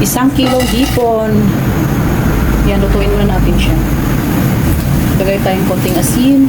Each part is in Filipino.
1 kilong hipon. Yan, lutuin muna natin siya. Lagay tayong konting asin.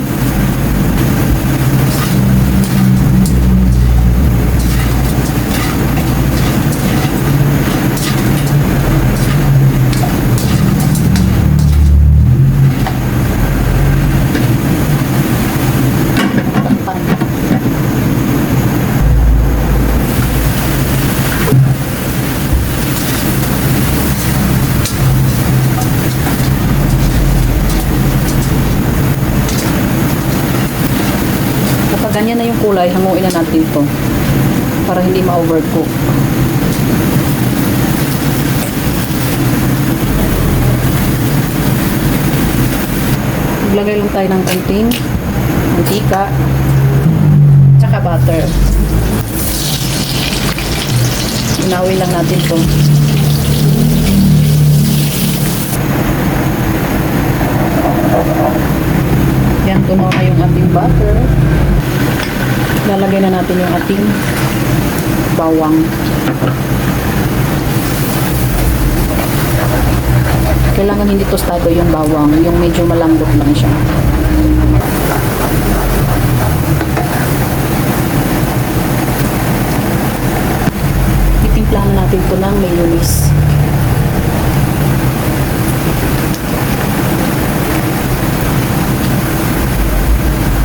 Ganyan na yung kulay, hanguin na natin ito para hindi ma-overcook. Maglagay lang tayo ng konting mantika tsaka butter. Inawin lang natin ito. Yan, tunaw na yung ating butter. Lalagay na natin yung ating bawang. Kailangan hindi tostado yung bawang, yung medyo malambot lang siya. Itimplahan natin ito ng mayonnaise.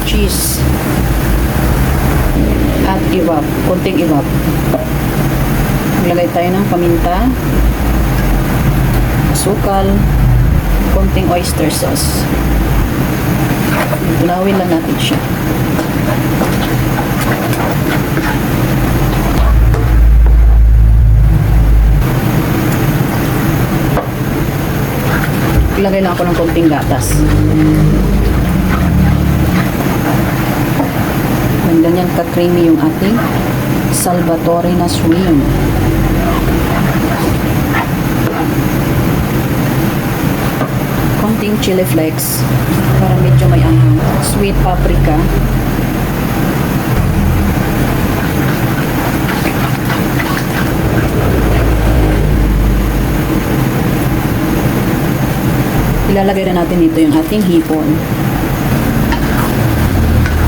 Cheese. At iwap, konting iwap. Maglagay tayo ng paminta, asukal, konting oyster sauce. Tunawin lang natin siya. Ilagay lang ako ng konting gatas. Ganyan ka-creamy yung ating Salvatore na shrimp. Konting chili flakes para medyo may anghang. Sweet paprika. Ilalagay na natin dito yung ating hipon.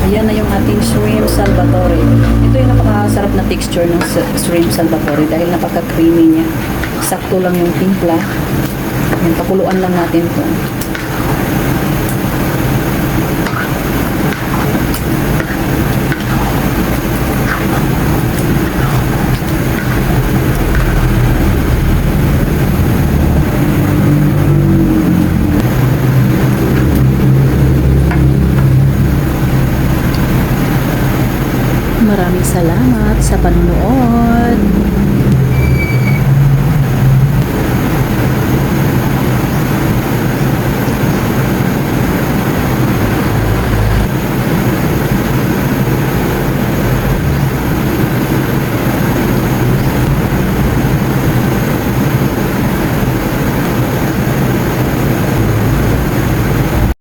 Ayan na yung ating shrimp Salvatore. Ito yung napakasarap na texture ng shrimp Salvatore dahil napaka-creamy niya. Sakto lang yung timpla. Ayan, pakuluan lang natin ito. Maraming salamat sa panonood.